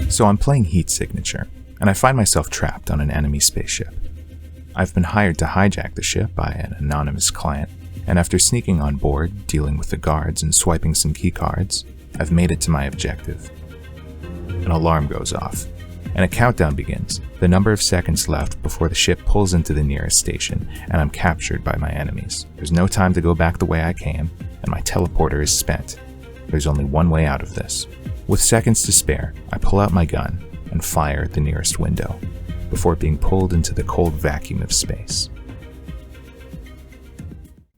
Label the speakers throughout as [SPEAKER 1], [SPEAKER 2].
[SPEAKER 1] So I'm playing Heat Signature, and I find myself trapped on an enemy spaceship. I've been hired to hijack the ship by an anonymous client, and after sneaking on board, dealing with the guards, and swiping some keycards, I've made it to my objective. An alarm goes off, and a countdown begins, the number of seconds left before the ship pulls into the nearest station, and I'm captured by my enemies. There's no time to go back the way I came, and my teleporter is spent. There's only one way out of this. With seconds to spare, I pull out my gun and fire at the nearest window, before being pulled into the cold vacuum of space.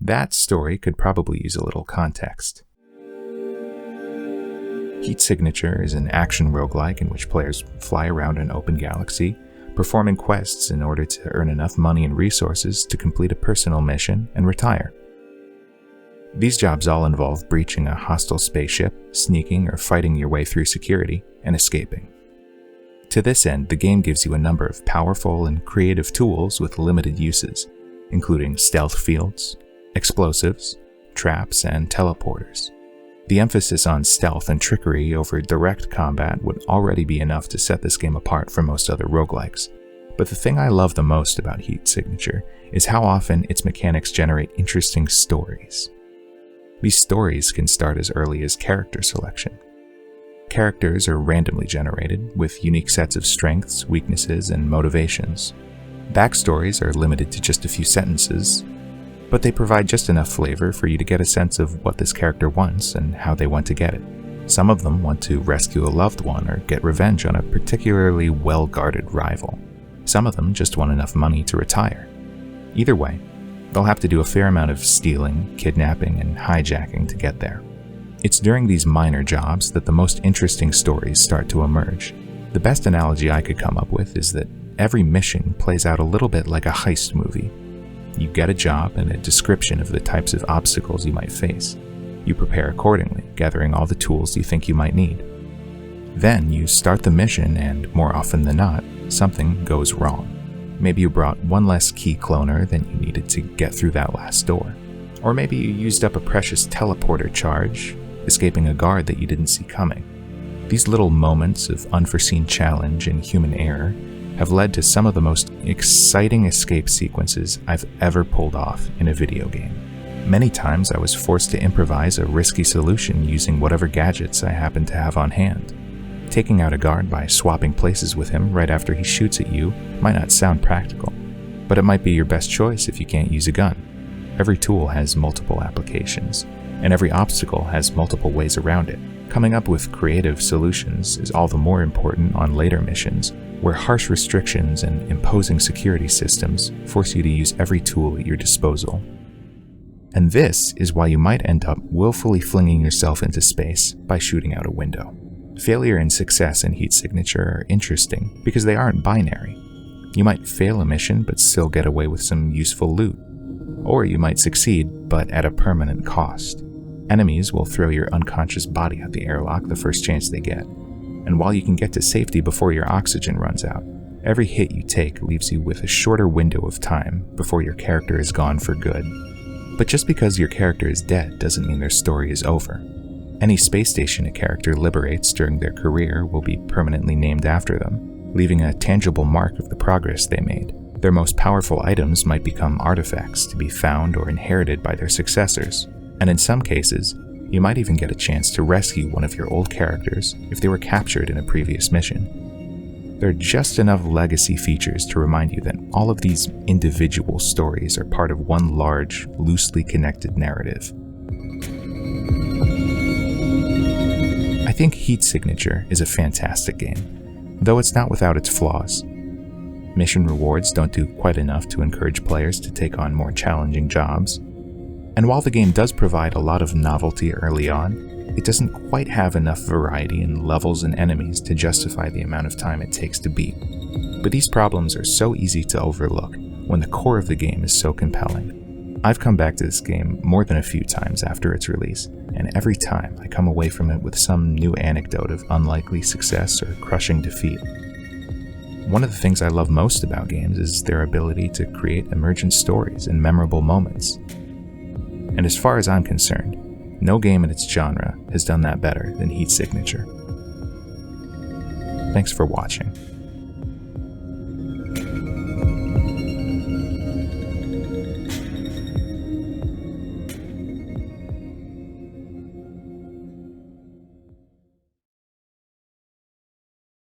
[SPEAKER 1] That story could probably use a little context. Heat Signature is an action roguelike in which players fly around an open galaxy, performing quests in order to earn enough money and resources to complete a personal mission and retire. These jobs all involve breaching a hostile spaceship, sneaking or fighting your way through security, and escaping. To this end, the game gives you a number of powerful and creative tools with limited uses, including stealth fields, explosives, traps, and teleporters. The emphasis on stealth and trickery over direct combat would already be enough to set this game apart from most other roguelikes. But the thing I love the most about Heat Signature is how often its mechanics generate interesting stories. These stories can start as early as character selection. Characters are randomly generated, with unique sets of strengths, weaknesses, and motivations. Backstories are limited to just a few sentences, but they provide just enough flavor for you to get a sense of what this character wants and how they want to get it. Some of them want to rescue a loved one or get revenge on a particularly well-guarded rival. Some of them just want enough money to retire. Either way, they'll have to do a fair amount of stealing, kidnapping, and hijacking to get there. It's during these minor jobs that the most interesting stories start to emerge. The best analogy I could come up with is that every mission plays out a little bit like a heist movie. You get a job and a description of the types of obstacles you might face. You prepare accordingly, gathering all the tools you think you might need. Then you start the mission and, more often than not, something goes wrong. Maybe you brought one less key cloner than you needed to get through that last door. Or maybe you used up a precious teleporter charge, escaping a guard that you didn't see coming. These little moments of unforeseen challenge and human error have led to some of the most exciting escape sequences I've ever pulled off in a video game. Many times I was forced to improvise a risky solution using whatever gadgets I happened to have on hand. Taking out a guard by swapping places with him right after he shoots at you might not sound practical, but it might be your best choice if you can't use a gun. Every tool has multiple applications, and every obstacle has multiple ways around it. Coming up with creative solutions is all the more important on later missions, where harsh restrictions and imposing security systems force you to use every tool at your disposal. And this is why you might end up willfully flinging yourself into space by shooting out a window. Failure and success in Heat Signature are interesting because they aren't binary. You might fail a mission but still get away with some useful loot. Or you might succeed, but at a permanent cost. Enemies will throw your unconscious body at the airlock the first chance they get. And while you can get to safety before your oxygen runs out, every hit you take leaves you with a shorter window of time before your character is gone for good. But just because your character is dead doesn't mean their story is over. Any space station a character liberates during their career will be permanently named after them, leaving a tangible mark of the progress they made. Their most powerful items might become artifacts to be found or inherited by their successors, and in some cases, you might even get a chance to rescue one of your old characters if they were captured in a previous mission. There are just enough legacy features to remind you that all of these individual stories are part of one large, loosely connected narrative. I think Heat Signature is a fantastic game, though it's not without its flaws. Mission rewards don't do quite enough to encourage players to take on more challenging jobs. And while the game does provide a lot of novelty early on, it doesn't quite have enough variety in levels and enemies to justify the amount of time it takes to beat. But these problems are so easy to overlook when the core of the game is so compelling. I've come back to this game more than a few times after its release, and every time I come away from it with some new anecdote of unlikely success or crushing defeat. One of the things I love most about games is their ability to create emergent stories and memorable moments. And as far as I'm concerned, no game in its genre has done that better than Heat Signature. Thanks for watching.